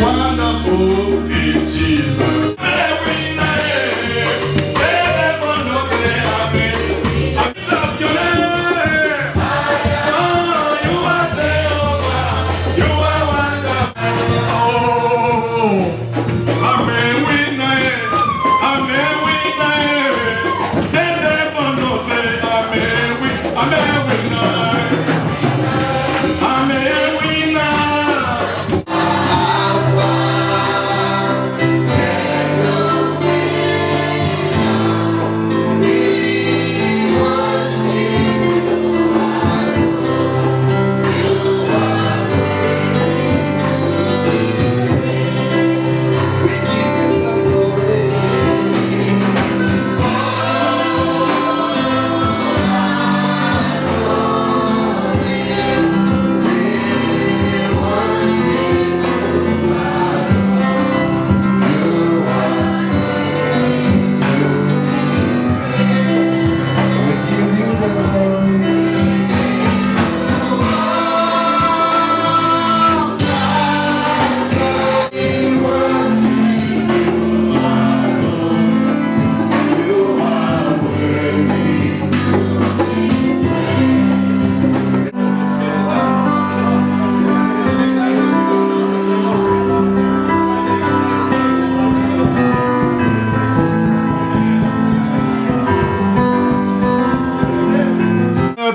Wonderful is Jesus.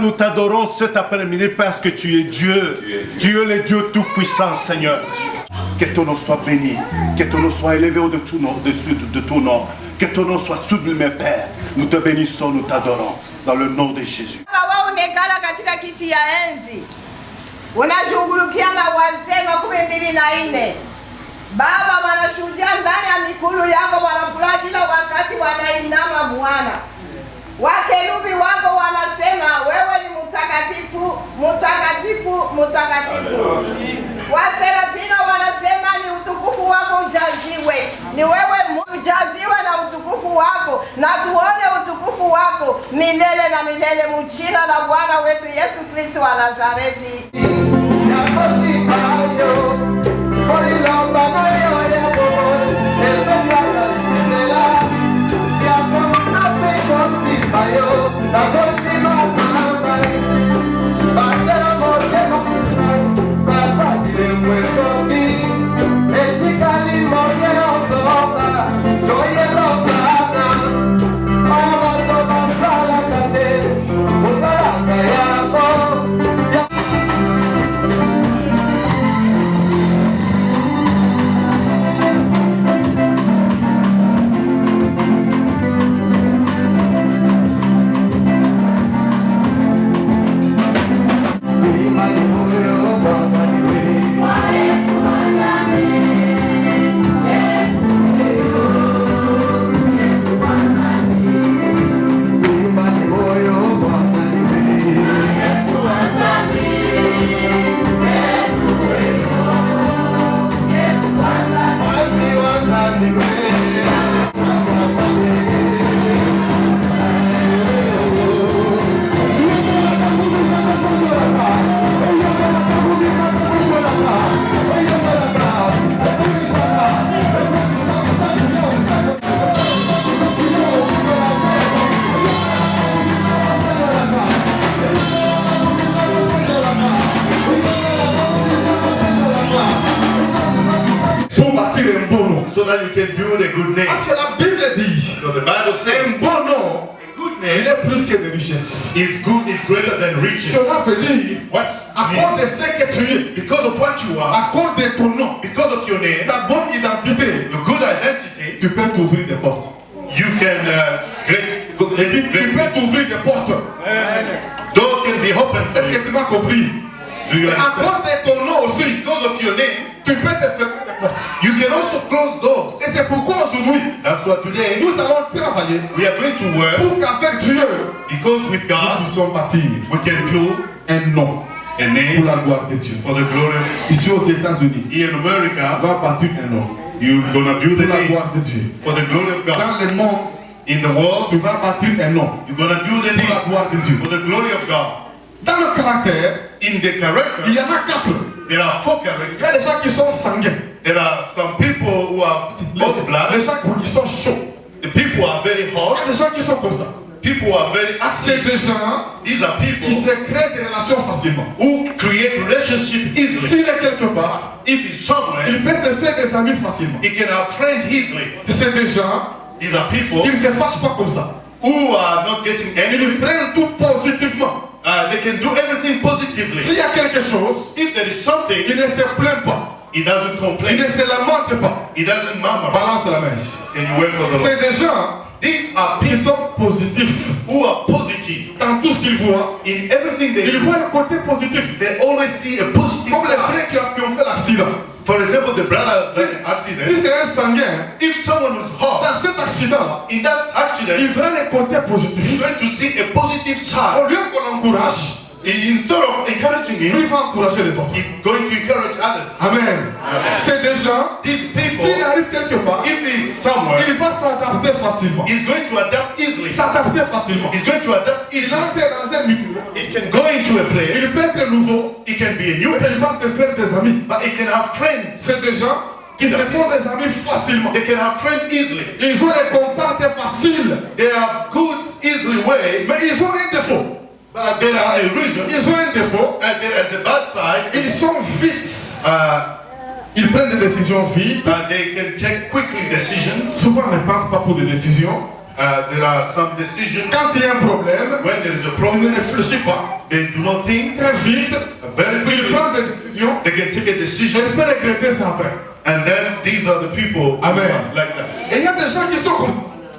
Nous t'adorons cet après-midi parce que tu es Dieu. Tu es le Dieu tout-puissant, Seigneur. Que ton nom soit béni. Que ton nom soit élevé au-dessus de ton nom. Que ton nom soit sublime, Père. Nous te bénissons, nous t'adorons. Dans le nom de Jésus. Baba wanashuhudia ndani ya mikulu yako, wanafurahi kila wakati, wanainama Bwana. Wakerubi wako wanasema wewe ni mtakatifu, mtakatifu, mtakatifu. Waserafina wanasema ni utukufu wako ujaziwe. Ni wewe ujaziwe na utukufu wako, na tuone utukufu wako milele na milele, mjina la Bwana wetu Yesu Kristo wa Nazareti. So that you can build a good name. Parce que la Bible dit, So the Bible says, un bon nom, a good il name est plus que des richesses. is good, is greater than riches. Cela veut dire, What? à cause de ce que tu es, Because of what you are, à cause de ton nom, because of your name, ta bonne identité, your good identity, tu peux t'ouvrir des portes. you can Tu peux t'ouvrir des portes. doors can be opened for Est-ce que you. tu m'as compris? Do you Et à understand? cause de ton nom aussi, Because of your name, tu peux te fermer des portes. you can also close doors. Et c'est pourquoi aujourd'hui, That's what today nous allons travailler we are going to work, pour qu'avec Dieu, because with nous God puissions bâtir we can build un nom a pour name la gloire de Dieu. for the glory. Ici aux États-Unis, Here in on America, va bâtir un nom you're gonna build a pour la name gloire de Dieu. for the glory of God. Dans le monde, In the world, tu vas bâtir un nom you're going to build a pour la name gloire de Dieu. for the glory of God. Dans le caractère, In the character, il y en a 4. there are 4 Il y characters. a des gens qui sont sanguins, There are some people who are hot blood. les gens qui sont chauds. The people who are very Il y a hot. des gens qui sont comme ça. People who are very C'est active. des gens These are qui people se créent des relations facilement. who create relationship easily. S'il est quelque part, If he's somewhere, il peut se faire des amis facilement. he can have friends easily. C'est des gens These are people qui ne se fâchent pas comme ça. who are not getting angry. Ils prennent tout positivement. They can do everything positively. S'il y a quelque chose, If there is something, il ne se plaint pas. he doesn't Il complain. ne se lamente pas. He doesn't murmur. Balance la main. Can you wait for the C'est Lord? des gens These are qui people sont positifs who are positive dans tout ce qu'ils voient. in everything they Ils do. voient le côté positif. They always see a positive Comme les side. frères qui ont fait l'accident. For example, the brother that Si accident. c'est un sanguin, If someone who's hot dans cet accident, in that il accident, verra les côtés he's positifs. going to see a positive Au side. lieu qu'on l'encourage, Instead of encouraging lui him, va encourager les autres. he's going to encourage others. Amen. C'est des gens, These people, s'il arrive quelque part, if he's somewhere, il va s'adapter facilement. he's going to adapt easily. S'adapter facilement. He's going to adapt Il easily. entre dans un micro. He can go into a place. Il peut être nouveau. He can be a new Il person, va se faire des amis. but he can have friends. C'est des gens qui se font des amis facilement. They can have friends easily. Ils ont les contacts faciles. They have good, easily ways, Mais ils ont un défaut. but there are a reason. Ils ont un défaut. And there is a bad side. Ils sont vite. Uh, Ils prennent des décisions vite. they can take quickly decisions. Souvent, ils ne pensent pas pour des décisions. There are some decisions Quand il y a un problème, when there is a ils ne problem, réfléchissent pas. they do not think Très vite, very ils quickly. prennent des décisions. They can take a Et decision, ils peuvent regretter ça après. and then these are the people who Amen. are like that. Et il y a des gens qui sont comme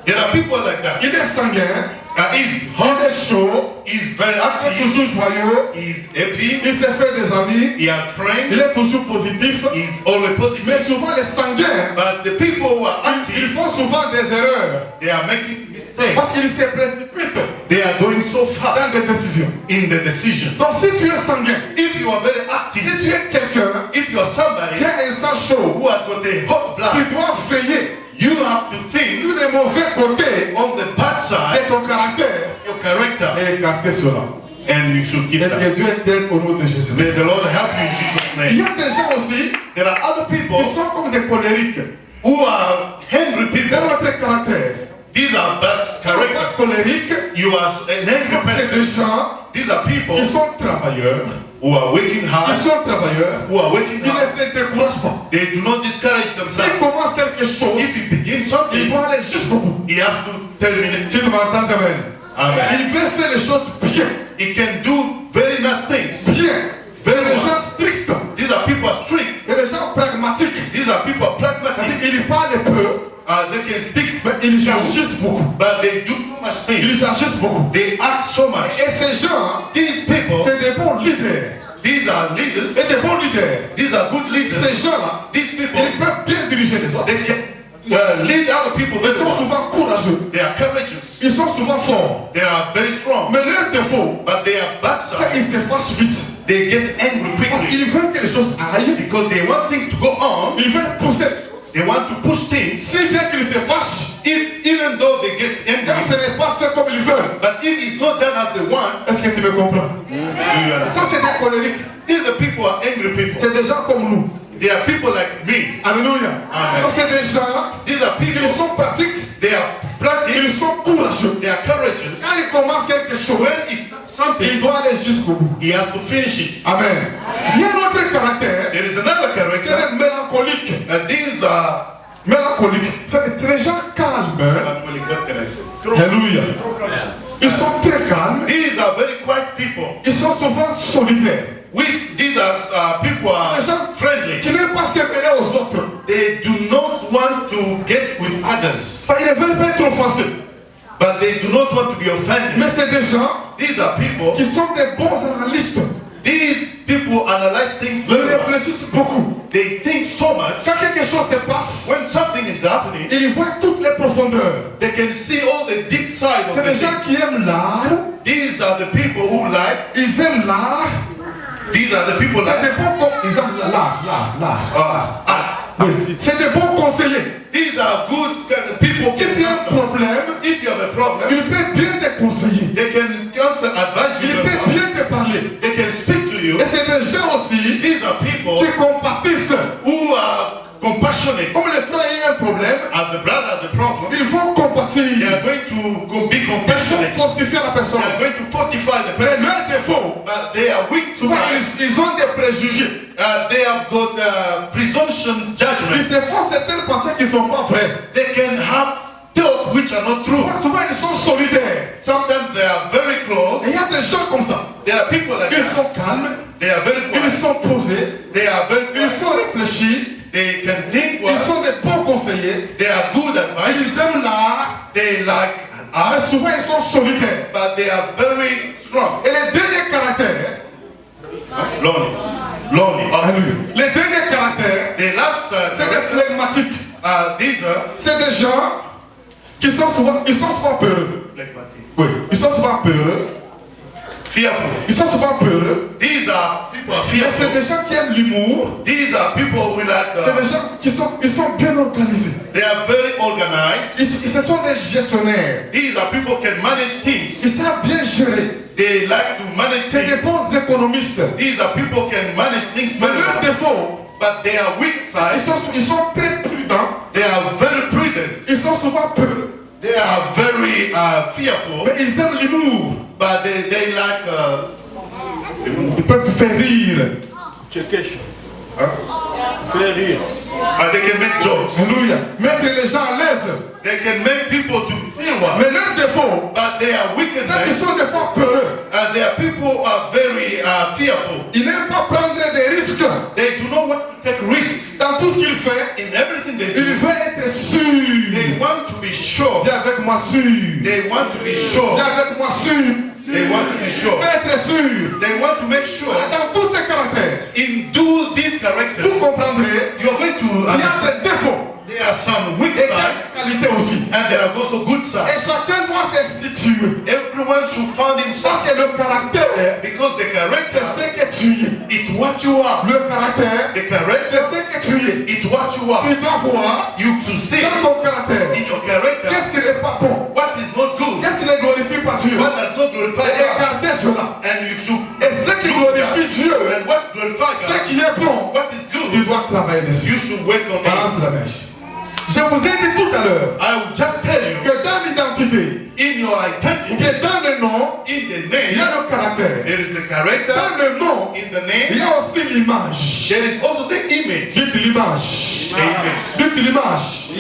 There are people like that. il est sanguin, He's il hot, est chaud, he's very il est active, toujours joyeux, he's happy, il se fait des amis, he has il friends, est toujours positif. he's always Mais positive. souvent, les sanguins, But the people who are ils active, font souvent des erreurs. they are making mistakes. Parce qu'ils se précipitent They are going so fast dans des décisions. in the decision. Donc si tu es sanguin, If you are very si active, tu es quelqu'un if you are qui somebody a un sang chaud, who has got a hot tu blood, dois veiller you have to think sur les mauvais côtés on the bad de side ton caractère of your character, et écarter cela. and you should keep Et that. que Dieu t'aide au nom de Jésus. May the Lord help you in Jesus' Il y name. a des gens aussi There are other people qui sont comme des colériques. who are angry C'est people. notre caractère. These are bad Pas character. colérique, You are an angry c'est person. des gens These are people qui sont travailleurs. who are working Ils hard, sont travailleurs. who are working Ils hard. ne se découragent pas. They do not discourage S'il themselves. commence quelque chose, If he begins il something, doit aller jusqu'au bout. he has to terminate. Si tu m'entends, amen. Amen. Il veut faire les choses bien. He can do very nice things. Bien. C'est des gens stricts. These are people are strict. C'est des gens pragmatiques. These are people are pragmatic. Ils parlent peu, They can speak, mais ils agissent beaucoup. but they do so much things. Ils agissent beaucoup. They act so much. Et ces gens, These people, c'est des bons leaders. these are leaders. Et des bons leaders. These are good leaders. Ces gens-là, These people, ils peuvent bien diriger les autres. they can lead other people Ils very sont well. souvent courageux. They are courageous. Ils sont souvent forts. They are very strong. Mais leur défaut, But they are bad c'est side. qu'ils se fâchent vite. They get angry Parce quickly qu'ils veulent que les choses aillent. because they want things to go on. Ils veulent pousser. They want to push things. Si bien qu'ils se fâchent, Even though they get quand angry, ce n'est pas fait comme ils veulent. but if it's not done as they want, Est-ce que tu me comprends? do you understand? Ça, c'est des colériques. These are people are angry people. C'est des gens comme nous. They are people like me. Alléluia. Amen. Donc, c'est des gens, These are people. ils sont pratiques, They are practical. ils sont courageux. They are courageous. Quand ils commencent quelque chose, When he starts il something, doit aller jusqu'au bout. he has to finish it. Amen. Il y a un autre caractère, There is another c'est character, des mélancoliques. and these are. Mélancoliques. C'est des gens calmes. What can I say? Alléluia. Ils sont très calmes. These are very quiet people. Ils sont souvent solidaires. These are people who are Des gens friendly. qui n'aiment pas se mêler aux autres. They do not want to get with others, Enfin, ils ne veulent pas être offensés. but they do not want to be offended. Mais c'est des gens These are people. qui sont des bons analystes. These people analyze things Ils very well. réfléchissent beaucoup. They think so much. Quand quelque chose se passe, When something is happening, ils voient toutes les profondeurs. they can see all the deep side of C'est the des gens thing. qui aiment l'art. These are the people who like. Ils aiment l'art. These are the people C'est like des bons ils aiment l'art. arts. Oui, c'est des bons conseillers. These are good kind of people. Si tu as un problème, If problem. Il peut bien te conseiller. They can also advise Il you. peut bien te parler. They can speak to you. Et c'est des gens aussi These are people qui compatissent. who are compassionate. Comme les frères ont un problème, As the brother has a problem, ils vont compatir. they are going to be Ils vont compassionate. fortifier la personne. They are going to fortify the Mais person. leur défaut, But they are weak. souvent ils ont des préjugés. They have got presumptions, Ils judgments. se font certaines pensées qui ne sont pas vraies. They can have thoughts which are not true. Souvent ils sont solidaires. Sometimes they are very Et close. il y a des gens comme ça. There are people like Ils that. sont calmes, They are very ils quiet. sont posés, They are very ils quiet. sont réfléchis, They can think ils well. sont des bons conseillers, They are good advice. ils aiment l'art, They like mais art, souvent ils sont solidaires. but they are very strong. Et les derniers caractères, Lonely. Lonely. alléluia, les derniers caractères, The last c'est des flegmatiques. these are C'est des gens qui sont souvent peureux. Oui, ils sont souvent peureux. fearful. Ils sont souvent peureux. These are people are Mais c'est fearful. des gens qui aiment l'humour. These are people who like. C'est des gens qui sont bien organisés. They are very organized. Ce sont des gestionnaires. These are people who can manage things. Ils savent bien gérer. They like to manage C'est des things. bons économistes. These are people who can manage things Mais very leur well. défaut, But they are weak ils side. sont très prudents. They are very prudent. Ils sont souvent peureux. They are very fearful. Mais ils aiment l'humour. But they like. Ils peuvent faire rire. They can make jokes. Alléluia. Mettre les gens à l'aise. They can make people to feel well. Mais leur défaut, But they are weak c'est qu'ils inside. sont des fois peureux. They are people who are very fearful. Ils n'aiment pas prendre des risques. They do not want to take risks Dans tout ce qu'ils font, in everything they ils do. veulent être sûrs. They want to be sure. Dis avec moi sûr. They want to be sure. Dis avec moi sûr. They want to be sure. Veut être sûr. They want to make sure. Dans tous ces caractères, In do these characters, vous comprendrez, you're going to il y a understand des défauts there are some weak et sides quelques qualités aussi. and there are also good Et sides. chacun doit se situer. Everyone should find Parce himself que le caractère, because the c'est character ce que tu es. it's what you are. Le caractère, The c'est character ce que tu es. it's what you are. Tu dois voir You to see dans ton caractère in your character qu'est-ce qui n'est pas bon, what is not good, qu'est-ce qui ne glorifie pas Dieu. what does not glorify Et God, écarter cela. and you should Et ce qui glorifie Dieu, and what glorifies ce God, qui est bon, what is tu good, dois travailler dessus. you should work on it. Balance la mèche. Je vous ai dit tout à l'heure I will just tell you, que dans l'identité, in your ou identity, bien dans le nom, in the il y a name, le caractère. there is the character. Dans le nom, In the il y name, a aussi l'image. there is also the image. Dites l'image. Image. Dites l'image.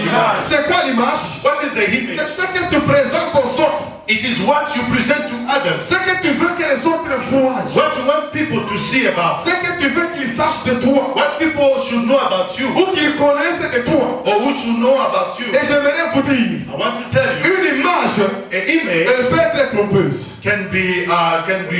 C'est quoi l'image? What is the image? C'est ce que tu présentes aux autres. It is what you present to others. Ce que tu veux que les autres voient. What you want people to see about. Ce que tu veux qu'ils sachent de toi. What people should know about you. Ou qu'ils connaissent de toi. Or who should know about you. Et j'aimerais vous dire, I want to tell you, une image, an image elle peut être trompeuse. can be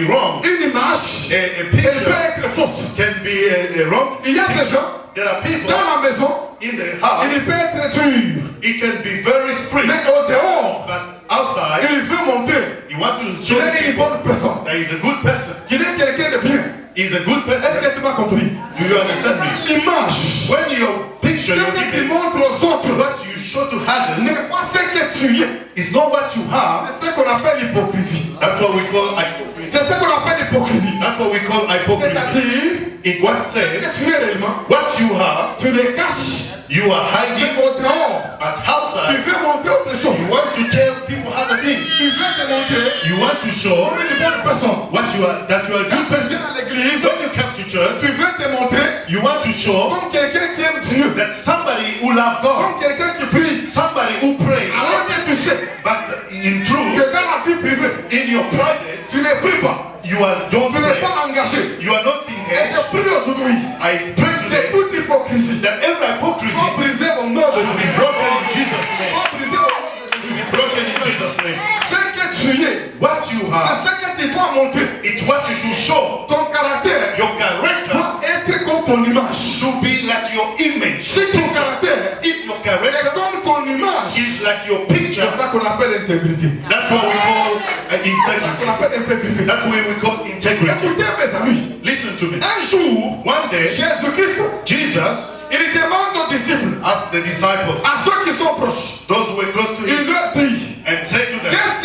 wrong. Une image, A elle peut picture être fausse. can be wrong. Il y a des gens, There are people dans la maison, in the house. il peut être dur. It can be very strict, Mais au dehors, but outside, il veut montrer you want to qu'il show est une people bonne personne. that he's a good person. Qu'il est quelqu'un de bien. He's a good Est-ce person. que tu m'as compris? Do you understand me? L'image, When your picture, ce your que tu image, montres aux autres, what you show to others n'est pas ce que tu es. is not what you have. C'est ce qu'on appelle l'hypocrisie. That's what we call hypocrisy. C'est ce qu'on appelle l'hypocrisie. That's what we call hypocrisy. C'est-à-dire, It what ce says que tu es réellement, what you have, tu le caches. you are Mais hiding au dehors, at tu outside. veux montrer autre chose. You want to tell people other things. Tu veux te montrer You want to show comme une bonne personne. what you are, that you are a good Quand tu viens person. à l'église, When you come to church, tu veux te montrer you want to show comme quelqu'un qui aime Dieu. that somebody who loves God, Comme quelqu'un qui prie. somebody who prays, Alors que tu sais but in truth, que dans la vie privée, in your private, tu ne pries pas. you are don't Tu n'es pray. pas engagé. You are not Et engaged. je prie aujourd'hui I pray que today toute hypocrisie that every hypocrisy soit brisée au nom de should be Jésus. broken in Jesus' name. Soit brisée au nom de Jésus. Should be broken in Jesus' name. Ce que tu es, What you c'est have, ce que tu dois montrer. it's what you should show. Ton caractère Your character doit être comme ton image. should be like your image. Si ton caractère If your est character comme ton image, is like your picture, c'est ça qu'on appelle intégrité. that's what we call C'est ça qu'on integrity. appelle intégrité. That's what we call integrity. Écoutez mes amis, Listen to me. un jour, One day, Jésus-Christ, Jesus il demande aux disciples, asked the disciples, à ceux qui sont proches, those who were close to him, il leur dit, and said to them, qu'est-ce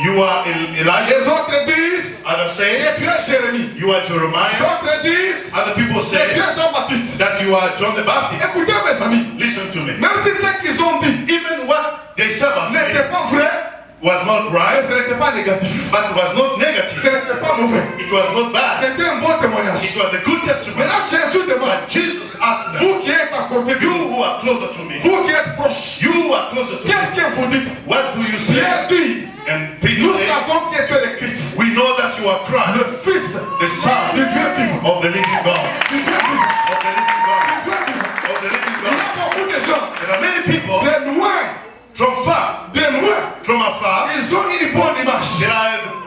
you are Elijah. Les autres disent, Others say, tu es Jérémie. you are Jeremiah. D'autres disent, Other people tu say es Jean-Baptiste. that you are John the Baptist. Écoutez mes amis, Listen to me. même si ce qu'ils ont dit Even what they said about me n'était pas vrai, was not right, ce n'était pas négatif. but was not Ce negative. n'était pas mauvais. It was not bad. C'était un bon témoignage. It was a good testimony. Maintenant Jésus demande, But Jesus asked them, vous qui êtes à côté de you nous, who are closer to me, vous qui êtes proches, you who are closer to me, qu'est-ce que vous dites? what do you say? Pierre dit, And Peter nous said, savons que tu es le Christ, we know that you are Christ, le Fils the Son du Dieu vivant. of the living God. Du Dieu vivant. Of the living God. Du Dieu vivant. Of the living Il y God. a beaucoup de gens, There are many people de loin, from far, from afar. ils ont une bonne image.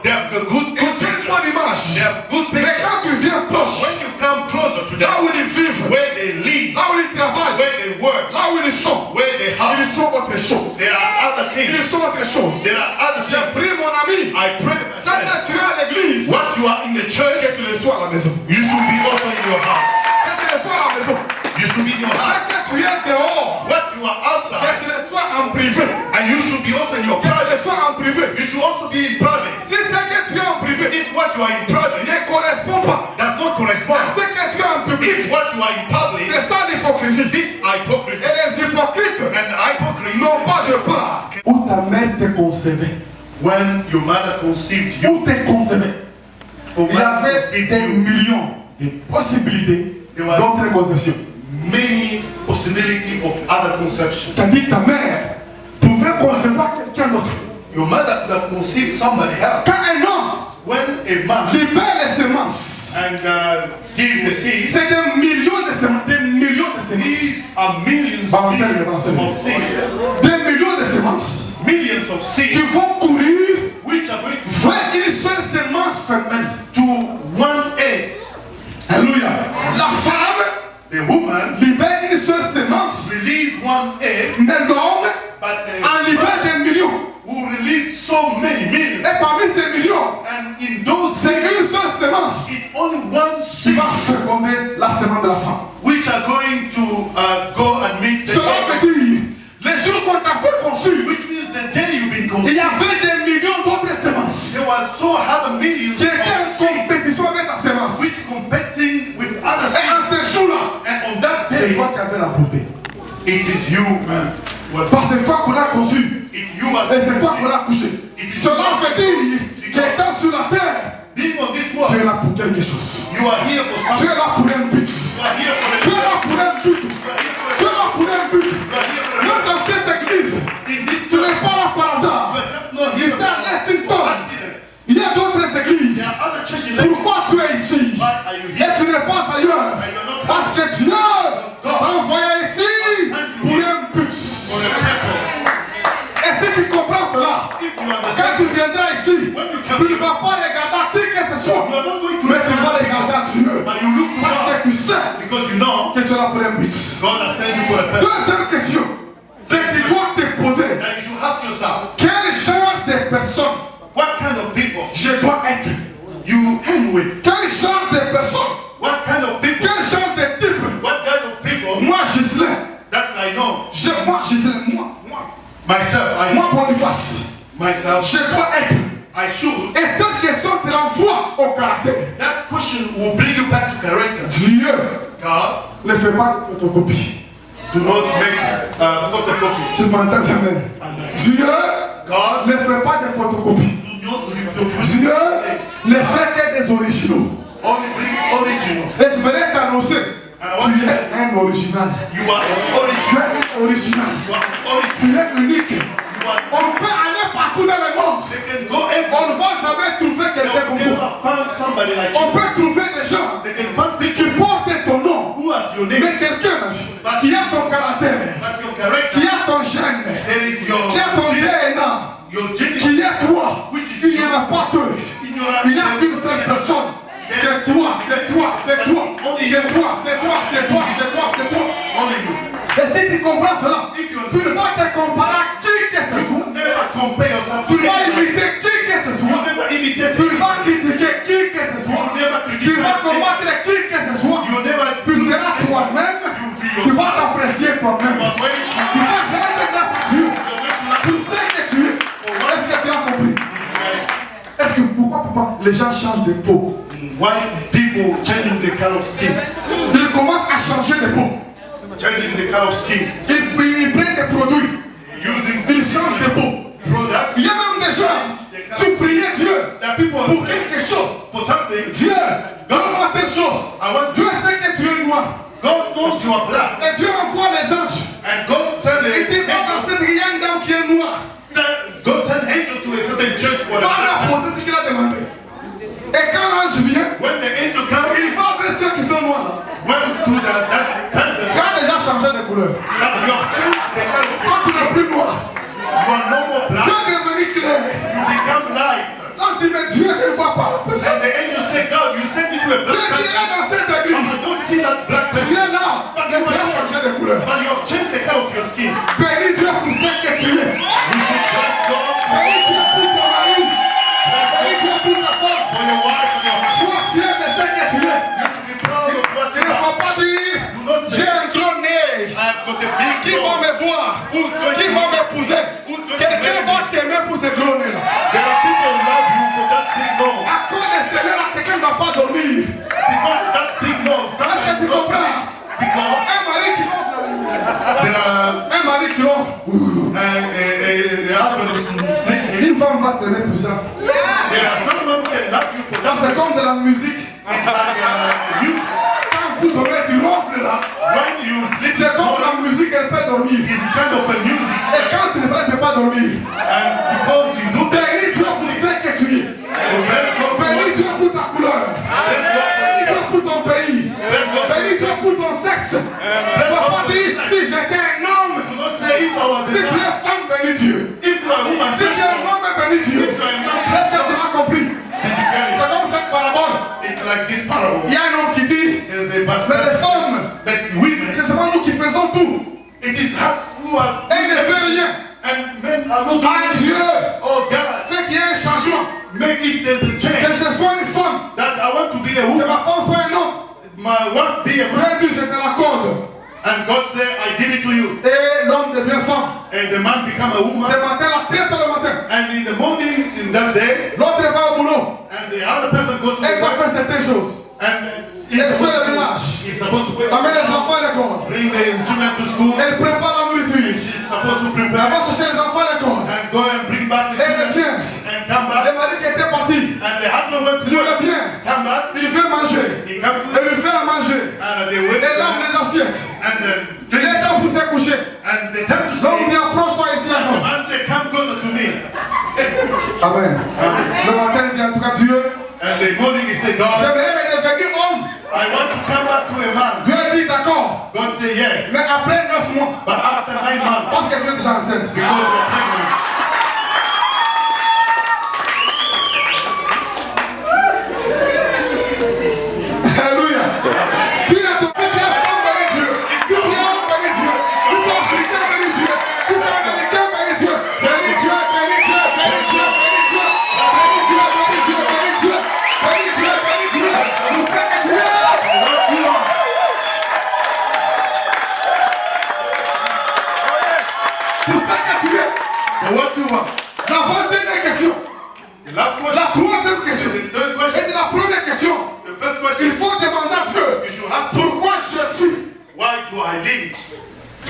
They have a good Ils ont une picture. bonne image. They have good Mais picture. quand tu viens proche, When you come closer to là them, où ils vivent, where they live, là où ils travaillent, where they work, là où ils sont, where they have, ils sont autre chose. there are other Ils things. sont autre chose. There are other J'ai things. pris mon ami. I pray Ça que tu es à l'église, what you are in the church, que tu le sois à la maison. you should be also in your house. Que tu le sois à la maison. You should be in your Ça house. que tu es dehors, What you are que outside, tu le sois en privé. and you should be also in your Que tu private. le sois en privé. You should also be in private. Si ce que tu es en privé If what you are in private ne correspond pas does not correspond, à ce que tu es en public, if what you are in public, c'est ça l'hypocrisie. this hypocrisy Et les hypocrites and hypocrisy, n'ont pas de part. Où ta mère te concevait, when your mother conceived you, où te concevait, your il y mother avait conceived des you, millions de possibilités d'autres conceptions. many possibilities of other conception. C'est-à-dire ta mère pouvait concevoir quelqu'un d'autre. Your mother could have conceived somebody else. Quand un homme When a man libère les semences, and give the seed, c'est des millions de semences, des millions de semences, these are millions Balancez, of seeds, des millions de semences millions of qui seeds, vont courir which are going to vers une seule semence femelle. to one egg. Alléluia. La femme The woman libère une seule semence, release one egg, mais l'homme but en libère des millions. who release so many millions. Et parmi ces millions, And in those c'est une seule semence it's only one qui seed va féconder la semence de la femme. which are going to go and meet the Cela veut egg, dire, les jours qu'on t'a fait conçu, which means the day you've been il y conceived, avait des millions d'autres semences there was so other millions qui étaient of en seeds compétition avec ta semence. which competing with other Et en seeds. ce jour-là, And on that c'est day, toi qui avais la portée. it is you, Parce que c'est toi qu'on a conçu. it's you are Et c'est toi qu'on a couché. Cela veut dire qu'étant sur la terre, being on this tu world. es là pour quelque chose. You are here for Tu something. es là pour un but. You are here for Tu es a là pour un but. Tu es là pour un but. You are here for Même dans cette église, in this tu n'es pas là par hasard. You are just not Il here s'est for Lexington. accident. Il y a d'autres églises. There are other churches like Pourquoi tu es ici? Why are you Et here? tu n'es pas ailleurs. Parce que Dieu t'a envoyé ici pour un but. For a purpose. Et si tu comprends cela, If you quand understand, tu viendras ici, tu ne vas pas regarder à qui que ce soit, you are not going to mais tu vas regarder à Dieu. but you look to Parce God que tu sais because you know que tu es là pour un but. God has sent you for a purpose. Deuxième question que tu dois te poser. Now you should ask yourself, Quel genre de personne what kind of people je dois être? you hang with? Quel genre de personne? What kind of people? Quel genre de type? What kind of people? Moi, Gislain. That I know. Moi, Gislain. Myself, Moi, Boniface. myself, Je dois être. I should. Et cette question te renvoie au caractère. That question will bring you back to character. Dieu God, ne fait pas de photocopie. do not make photocopy. Tu m'entends, Amen. Dieu God, ne fait pas de photocopie. do not reproduce. Dieu ne fait que des originaux. Only bring original. Et je voudrais t'annoncer, tu es un original. You are Tu original. es un original. You are original. Tu es unique. You are. On peut aller partout dans le monde. They can go On everywhere. ne va jamais trouver They quelqu'un comme will toi. never find somebody like On you. peut trouver des gens They can find qui people portent ton nom. who has your Mais name, quelqu'un qui a ton caractère, but your character. qui a ton gène, There is your qui a ton gene, DNA, your gene. qui est toi. Il n'y en a pas deux. In your Il n'y a qu'une seule personne. C'est toi, c'est toi, c'est toi. C'est toi, c'est toi, c'est toi, c'est toi, c'est toi. Only you. Et si tu comprends cela, tu ne vas te comparer à qui que ce soit. You never compare yourself to Tu vas anyone. imiter qui que ce You soit. never imitate Tu anyone. vas critiquer qui que ce soit. You never Tu criticize vas anyone. combattre qui que ce soit. You never Tu seras toi-même. Tu vas t'apprécier toi-même. Tu vas rendre grâce à Dieu pour ce que tu es. Est-ce que tu as compris? pas, les gens changent de peau. Why people changing the color of skin? Ils commencent à changer de peau. Changing the color of skin. Ils prennent des produits. Using Ils changent de peau. products. Il y a même des gens, tu priais Dieu That people pour quelque chose. for something. Dieu, donne-moi telle chose. I want Dieu sait que tu es noir. God knows you are black. Et Dieu envoie les anges. And God sent Il dit, va dans cette riante dame qui est noire. God sent angel to a certain church for Va lui the apporter ce qu'il a demandé. Et quand l'ange vient, when the angel comes, il va vers ceux qui sont noirs. when to that person, Tu as déjà changé de couleur. that you have changed the color. Quand tu n'es plus noir, You are no more tu black. es devenu clair. You become light. L'ange dit, mais Dieu, je ne vois pas. And the angel said, God, you sent me to a Dieu black qui est là person. dans cette I église. don't see that black Tu person. es là, mais tu as changé de couleur. But you have changed the color of your skin. Bénis Dieu pour ce que tu es. You should bless God. Bénis Dieu pour ton mari. Bless Bénis God Dieu pour ta femme. for your wife and your husband. Sois fier de ce que tu es. You should be proud of what Tu you ne are. vas pas dire, Do not say, j'ai un gros nez. I have got a big Qui va nose. me voir? Qui va m'épouser? Quelqu'un va t'aimer pour ce gros nez là. There are people who love you for that big nose. À cause de cela, quelqu'un ne va pas dormir. Because of that big nose. Est-ce que tu Sometimes comprends? because Un mari qui ronfle. there are Un mari qui ronfle. the husband is sleeping. Une femme va t'aimer pour ça. There are some men who can love you for Dans that. c'est comme de la musique. It's like you. Quand vous dormez, tu ronfles là. When you sleep, C'est comme it's la musique, elle peut dormir. kind of a music. Et quand tu ne peux pas dormir, And because you do that, bénis Dieu pour ce que tu es. so bless God for Bénis what- Dieu pour ta couleur. bless God Bénis Dieu for pour ton pays. Bénis Dieu pour ton sexe. Ne va pas dire si j'étais un homme. Do not say if I was Si tu a man. es femme, bénis Dieu. If you are a woman, Si tu es un homme, bénis Dieu. if you are a man, Est-ce que tu as compris? did you get C'est it? comme cette parabole. It's like this parable. Il y a un homme qui dit, There's a bad mais les person. femmes, But women, c'est seulement nous qui faisons tout. it is us who are Elle ne fait rien. and men are not Ah doing Dieu, it. Oh God, fait qu'il y ait un changement. make it there's a Que change. je sois une femme, That I want to be a que woman, ma femme soit un homme. my wife be a man. Dieu dit, je te l'accorde. And God said, I give it to you. Et l'homme devient femme. And the man become a Ce woman. matin, la traite le matin. And in the morning, in that day, L'autre va au boulot. and the other person go to Elle the doit work, faire certaines choses. and Elle fait le ménage. he's supposed to Amène les enfants à l'école. bring the children to school. Elle prépare la nourriture. She's supposed to Elle prepare va chercher les enfants à l'école. and go and bring back the Elle children revient. and come Le back. mari qui était parti, And the husband went to il work, revient. come back, Il lui fait manger. he comes to Elle lui fait à manger. and they wait Elle lave les assiettes. and Il est temps pour se coucher. and they tell to L'homme say, dit, approche-toi ici à the moi. man say, come closer to me. Amen. Le matin, il dit, en tout cas, Dieu, And the morning he said, God, j'aimerais redevenir homme. I want to come back to a man. Dieu dit, d'accord. God said, yes. Mais après 9 mois, But after 9 months, parce que tu es déjà enceinte. because you're pregnant, Alléluia. Dis à ton frère, tu es femme, bénis Dieu. Tu es homme, bénis Dieu. Tu es africain, bénis Dieu. Tu es américain, bénis Dieu. Bénis Dieu, bénis Dieu, bénis Dieu, bénis Dieu. Bénis Dieu, bénis Dieu, bénis Dieu. Bénis Dieu, bénis Dieu. Pour ce que tu es. what you are. Pour ce que tu es. For what you are. L'avant-dernière question. The last question. La troisième question. The third question. Et la première question. The first Il question. faut demander à Dieu. You should ask Pourquoi je suis? why do I live?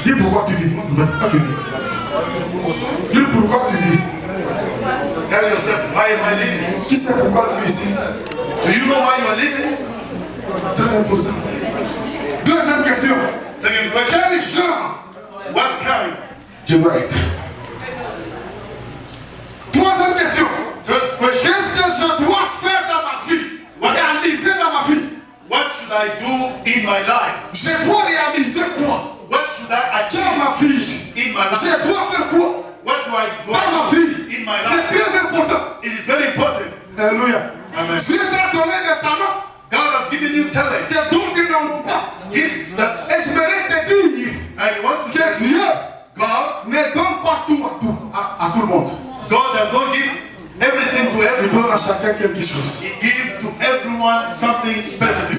Dis pourquoi tu vis. Pourquoi tu vis? Dis pourquoi tu vis. Tell yourself, why am I living? Qui sait pourquoi tu vis ici? Do you know why you are living? Très important. Deuxième question. Second question. Quel genre What kind? je dois être? Troisième question. Third question. Qu'est-ce que je dois faire dans ma vie? Réaliser dans ma vie. What should I do in my life? Je dois réaliser quoi? What should I achieve Dans ma vie. in my life? Je dois faire quoi? What do I do Dans ma vie. in my C'est life? très important. It is very important. Alléluia. Amen. Dieu t'a donné des talents, God has given you talent, des dons qui n'ont pas. gifts that, Et je voudrais te dire and you want to que tell Dieu God, ne donne pas tout à tout le monde. God does not give everything to Il everyone. donne à chacun quelque chose. He gives to everyone something specific.